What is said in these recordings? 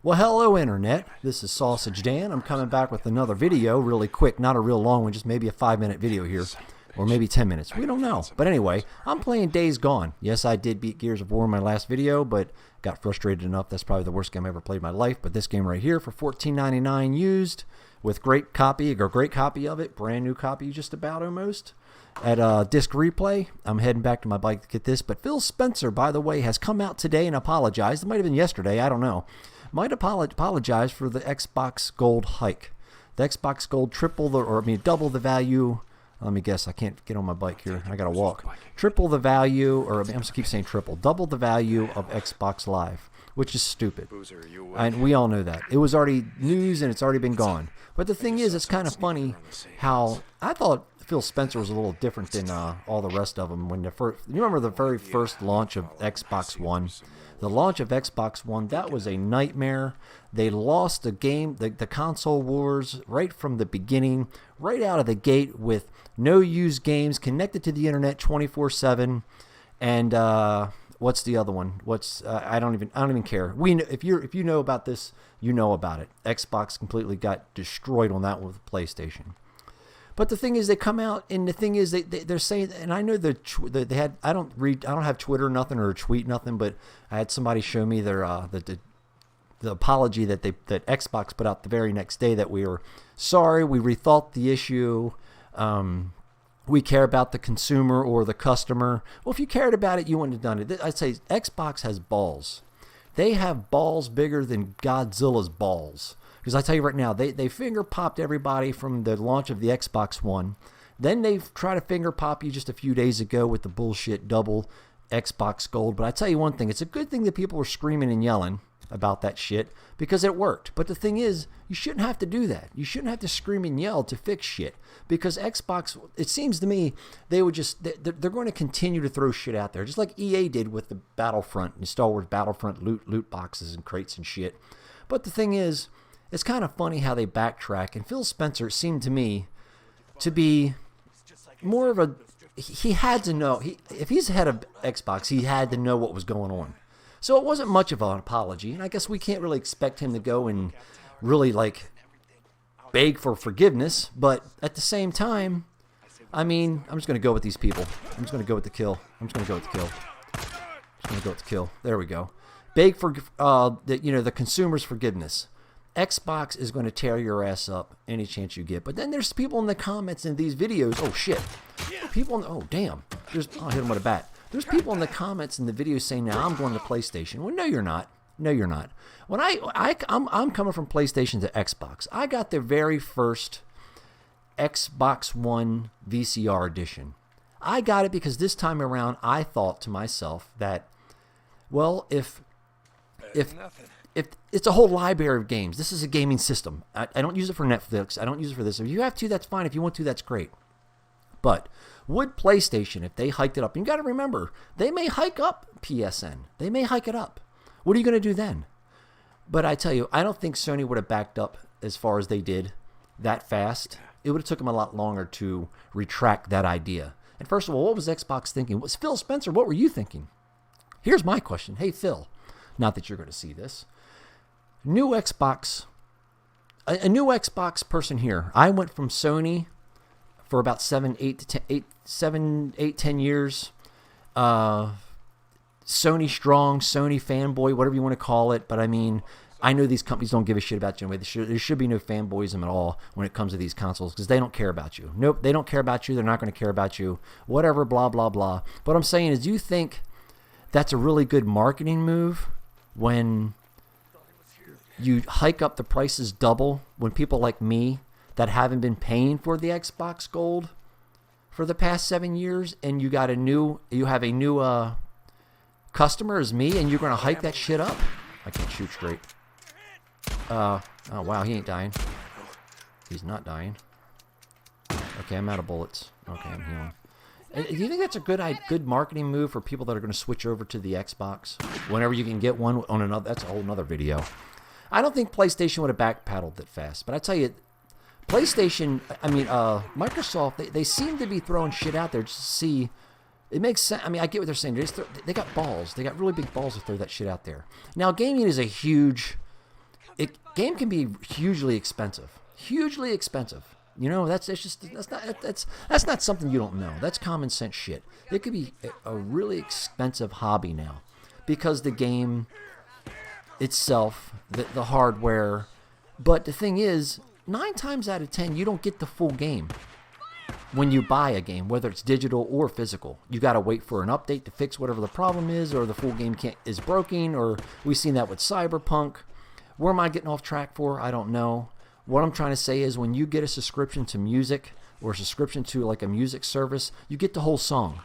Well, hello, Internet. This is Sausage Dan. I'm coming back with another video really quick, not a real long one, just maybe a 5-minute video here, or maybe 10 minutes. We don't know. But anyway, I'm playing Days Gone. Yes, I did beat Gears of War in my last video, but got frustrated enough. That's probably the worst game I ever played in my life. But this game right here for $14.99 used with great copy of it, brand new copy just about almost. At Disc Replay, I'm heading back to my bike to get this. But Phil Spencer, by the way, has come out today and apologized. It might have been yesterday, I don't know. Might apologize for the Xbox Gold hike. The Xbox Gold double the value. Let me guess, I can't get on my bike here. I gotta walk. Triple the value, or I'm just keep saying triple. Double the value of Xbox Live, which is stupid. And we all know that. It was already news and it's already been gone. But the thing is, it's kind of funny how I thought Phil Spencer was a little different than all the rest of them. When you remember the very first launch of Xbox One? The launch of Xbox One, that was a nightmare. They lost the game, the console wars right from the beginning, right out of the gate with no used games connected to the internet 24/7. And what's the other one? I don't even care. If you know about this, you know about it. Xbox completely got destroyed on that with PlayStation. But the thing is, they come out, and the thing is, they're saying, and I know they had. I don't have Twitter nothing or tweet nothing, but I had somebody show me their the apology that Xbox put out the very next day, that we were sorry, we rethought the issue. We care about the consumer or the customer. Well, if you cared about it, you wouldn't have done it. I'd say Xbox has balls. They have balls bigger than Godzilla's balls. Because I tell you right now, they finger popped everybody from the launch of the Xbox One. Then they try to finger pop you just a few days ago with the bullshit double Xbox Gold. But I tell you one thing, it's a good thing that people were screaming and yelling about that shit because it worked. But the thing is, you shouldn't have to do that. You shouldn't have to scream and yell to fix shit. Because Xbox, it seems to me, they're going to continue to throw shit out there. Just like EA did with the Battlefront and Star Wars Battlefront loot boxes and crates and shit. But the thing is, it's kind of funny how they backtrack, and Phil Spencer seemed to me to be more of a... He had to know. If he's head of Xbox, he had to know what was going on. So it wasn't much of an apology, and I guess we can't really expect him to go and really, beg for forgiveness, but at the same time, I'm just going to go with these people. I'm just going to go with the kill. There we go. Beg for, the consumer's forgiveness. Xbox is going to tear your ass up any chance you get. But then there's people in the comments in these videos. Oh, shit. Oh, damn. I'll hit him with a bat. There's people in the comments in the videos saying, now I'm going to PlayStation. Well, no, you're not. When I'm coming from PlayStation to Xbox. I got the very first Xbox One VCR edition. I got it because this time around I thought to myself that, well, if it's a whole library of games. This is a gaming system. I don't use it for Netflix. I don't use it for this. If you have to, that's fine. If you want to, that's great. But would PlayStation, if they hiked it up, and you got to remember, they may hike up PSN. They may hike it up. What are you going to do then? But I tell you, I don't think Sony would have backed up as far as they did that fast. It would have took them a lot longer to retract that idea. And first of all, what was Xbox thinking? Phil Spencer, what were you thinking? Here's my question. Hey, Phil, not that you're going to see this. A new Xbox person here. I went from Sony for about 10 years. Sony strong, Sony fanboy, whatever you want to call it. But I know these companies don't give a shit about you anyway. There should be no fanboyism at all when it comes to these consoles because they don't care about you. Nope, they don't care about you. They're not going to care about you. Whatever, blah, blah, blah. What I'm saying is, do you think that's a really good marketing move when you hike up the prices double when people like me that haven't been paying for the Xbox Gold for the past 7 years, and you have a new customer as me, and you're going to hike that shit up? I can't shoot straight. Oh wow, he ain't dying. He's not dying. Okay, I'm out of bullets. Okay, I'm healing. Do you think that's a good marketing move for people that are going to switch over to the Xbox whenever you can get one on another? That's a whole nother video. I don't think PlayStation would have backpedaled that fast, but I tell you, PlayStation, Microsoft, they seem to be throwing shit out there just to see. It makes sense. I get what they're saying. They got balls. They got really big balls to throw that shit out there. Now, gaming is a huge game can be hugely expensive. Hugely expensive. You know, that's not something you don't know. That's common sense shit. It could be a really expensive hobby now because the game itself, the hardware. But the thing is, 9 times out of 10, you don't get the full game when you buy a game, whether it's digital or physical. You got to wait for an update to fix whatever the problem is, or the full game is broken, or we've seen that with Cyberpunk. Where am I getting off track for? I don't know. What I'm trying to say is when you get a subscription to music or a subscription to like a music service, you get the whole song.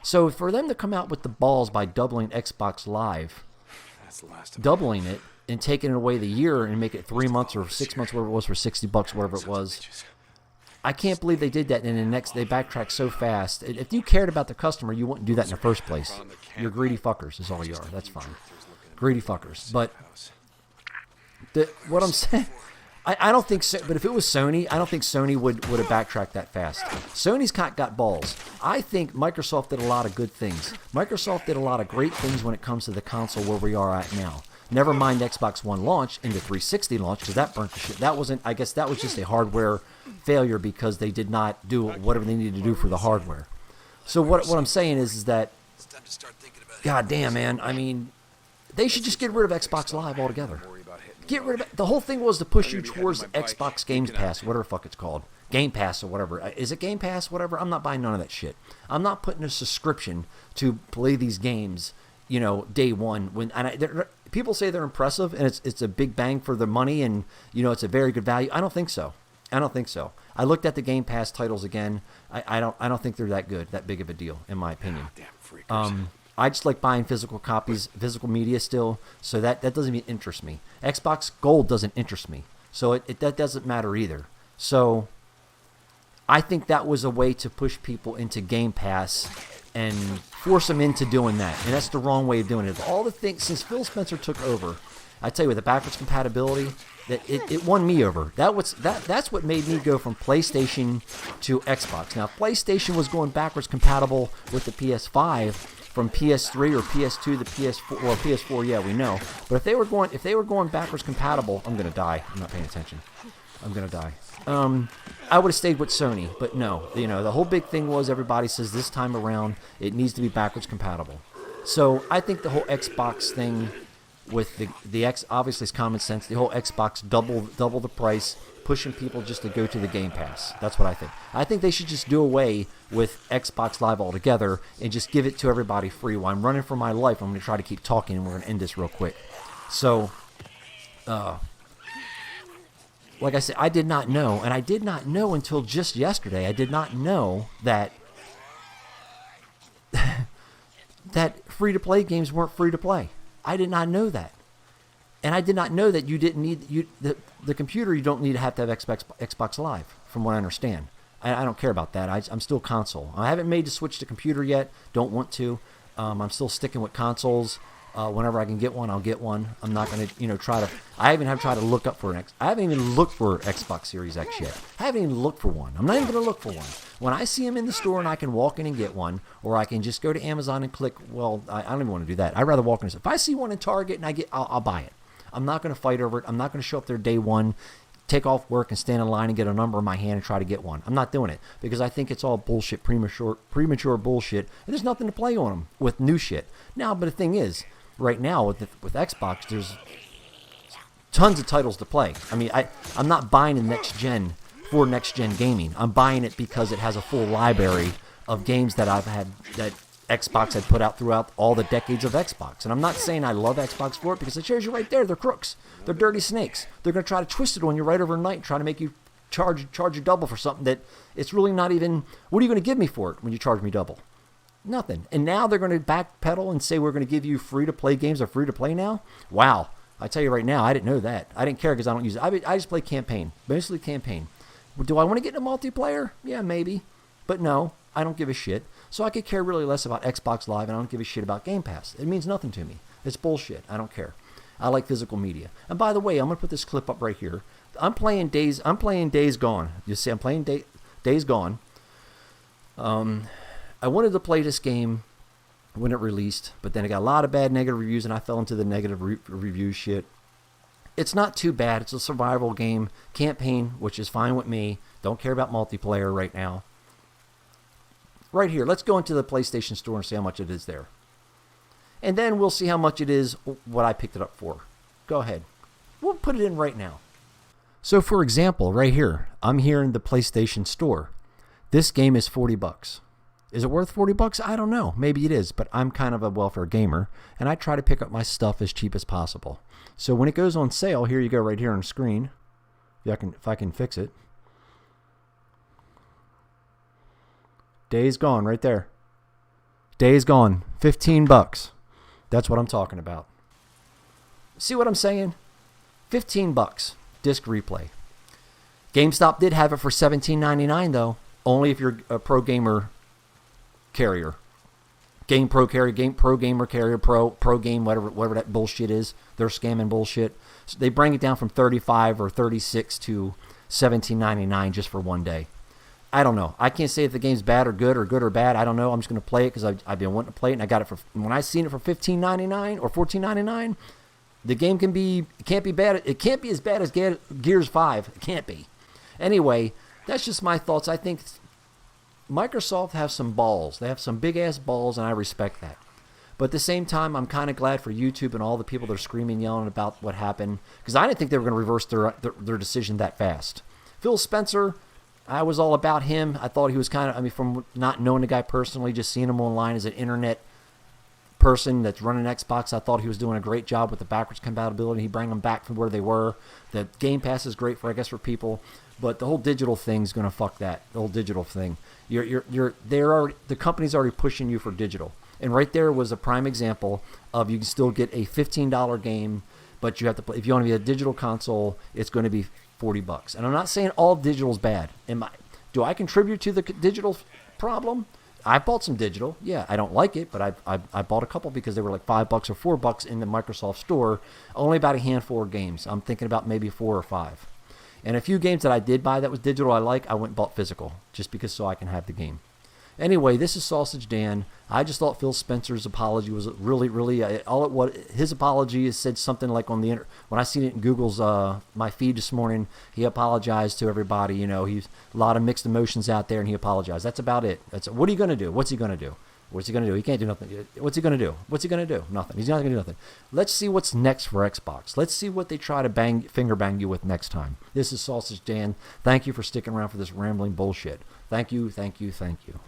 So for them to come out with the balls by doubling Xbox Live, doubling it and taking it away the year and make it 3 months or 6 months, whatever it was, for $60, whatever it was, I can't believe they did that. And then they backtracked so fast. If you cared about the customer, you wouldn't do that in the first place. You're greedy fuckers is all you are. That's fine. Greedy fuckers. But what I'm saying... I don't think so, but if it was Sony, I don't think Sony would have backtracked that fast. Sony's got balls. I think Microsoft did a lot of good things. Microsoft did a lot of great things when it comes to the console where we are at now. Never mind Xbox One launch into 360 launch, because that burnt the shit. That wasn't, I guess that was just a hardware failure because they did not do whatever they needed to do for the hardware. So what I'm saying is that, god damn, man, I mean, they should just get rid of Xbox Live altogether. Get rid of it. The whole thing was to push you towards Xbox Game Pass, whatever the fuck it's called. Game Pass or whatever. Is it Game Pass? Whatever. I'm not buying none of that shit. I'm not putting a subscription to play these games, you know, day one. People say they're impressive and it's a big bang for the money and, you know, it's a very good value. I don't think so. I looked at the Game Pass titles again. I don't think they're that good, that big of a deal, in my opinion. I just like buying physical copies, physical media still, so that doesn't even interest me. Xbox Gold doesn't interest me, so that doesn't matter either. So I think that was a way to push people into Game Pass and force them into doing that, and that's the wrong way of doing it. All the things, since Phil Spencer took over, I tell you, with the backwards compatibility, that it won me over. That's what made me go from PlayStation to Xbox. Now, PlayStation was going backwards compatible with the PS5 from PS3 or PS2 to PS4, or PS4, yeah, we know. But if they were going backwards compatible, I'm gonna die. I'm not paying attention. I'm gonna die. I would have stayed with Sony, but no. You know, the whole big thing was everybody says this time around it needs to be backwards compatible. So I think the whole Xbox thing with the X, obviously it's common sense. The whole Xbox double the price, pushing people just to go to the Game Pass. That's what I think. I think they should just do away with Xbox Live altogether and just give it to everybody free. While I'm running for my life, I'm going to try to keep talking, and we're going to end this real quick. So, like I said, I did not know, and I did not know until just yesterday. I did not know that that free-to-play games weren't free-to-play. I did not know that. And I did not know that you didn't need the computer. You don't need to have Xbox Live, from what I understand. I don't care about that. I'm still console. I haven't made the switch to computer yet. Don't want to. I'm still sticking with consoles. Whenever I can get one, I'll get one. I'm not going to, try to. I haven't tried to look up for an I haven't even looked for Xbox Series X yet. I haven't even looked for one. I'm not even going to look for one. When I see them in the store and I can walk in and get one, or I can just go to Amazon and click. Well, I don't even want to do that. I'd rather walk in. If I see one in Target and I'll buy it. I'm not going to fight over it. I'm not going to show up there day one, take off work and stand in line and get a number in my hand and try to get one. I'm not doing it because I think it's all bullshit, premature bullshit, and there's nothing to play on them with new shit. Now, but the thing is, right now with Xbox, there's tons of titles to play. I mean, I'm not buying the next gen for next gen gaming. I'm buying it because it has a full library of games that I've had that Xbox had put out throughout all the decades of Xbox. And I'm not saying I love Xbox for it because it shows you right there. They're crooks. They're dirty snakes. They're going to try to twist it on you right overnight and try to make you charge you double for something that it's really not even. What are you going to give me for it when you charge me double? Nothing. And now they're going to backpedal and say we're going to give you free-to-play games are free-to-play now? Wow. I tell you right now, I didn't know that. I didn't care because I don't use it. I just play campaign. Mostly campaign. Do I want to get into multiplayer? Yeah, maybe. But no, I don't give a shit. So I could care really less about Xbox Live, and I don't give a shit about Game Pass. It means nothing to me. It's bullshit. I don't care. I like physical media. And by the way, I'm going to put this clip up right here. I'm playing Days Gone. You see, I'm playing Days Gone. I wanted to play this game when it released, but then it got a lot of bad negative reviews, and I fell into the negative review shit. It's not too bad. It's a survival game, campaign, which is fine with me. Don't care about multiplayer right now. Right here, let's go into the PlayStation Store and see how much it is there. And then we'll see how much it is what I picked it up for. Go ahead. We'll put it in right now. So for example, right here, I'm here in the PlayStation Store. This game is $40. Is it worth $40? I don't know. Maybe it is, but I'm kind of a welfare gamer, and I try to pick up my stuff as cheap as possible. So when it goes on sale, here you go right here on the screen. If I can fix it. Days Gone right there. Days Gone, $15. That's what I'm talking about. See what I'm saying? $15. Disc replay. GameStop did have it for $17.99 though. Only if you're a pro gamer carrier. Game Pro carrier, Game Pro gamer carrier, Pro Game, whatever that bullshit is. They're scamming bullshit. So they bring it down from 35 or 36 to $17.99 just for one day. I don't know. I can't say if the game's bad or good or bad. I don't know. I'm just going to play it because I've been wanting to play it, and I got it for, when I seen it for $15.99 or $14.99, the game can't be bad. It can't be as bad as Gears 5. It can't be. Anyway, that's just my thoughts. I think Microsoft has some balls. They have some big-ass balls, and I respect that. But at the same time, I'm kind of glad for YouTube and all the people that are screaming, yelling about what happened, because I didn't think they were going to reverse their decision that fast. Phil Spencer, I was all about him. I thought he was kind of, from not knowing the guy personally, just seeing him online as an internet person that's running Xbox, I thought he was doing a great job with the backwards compatibility. He bring them back from where they were. The Game Pass is great for people, but the whole digital thing's going to fuck that. The whole digital thing. The company's already pushing you for digital. And right there was a prime example of you can still get a $15 game, but you have to play. If you want to be a digital console, it's going to be $40. And I'm not saying all digital is bad. Do I contribute to the digital problem? I bought some digital. Yeah, I don't like it, but I bought a couple because they were like $5 or $4 in the Microsoft Store. Only about a handful of games. I'm thinking about maybe 4 or 5. And a few games that I did buy that was digital I went and bought physical just because so I can have the game. Anyway, this is Sausage Dan. I just thought Phil Spencer's apology was really, his apology said something like on the when I seen it in Google's my feed this morning, he apologized to everybody. He's a lot of mixed emotions out there, and he apologized. That's about it. What are you going to do? What's he going to do? What's he going to do? He can't do nothing. What's he going to do? What's he going to do? Nothing. He's not going to do nothing. Let's see what's next for Xbox. Let's see what they try to finger bang you with next time. This is Sausage Dan. Thank you for sticking around for this rambling bullshit. Thank you, thank you, thank you.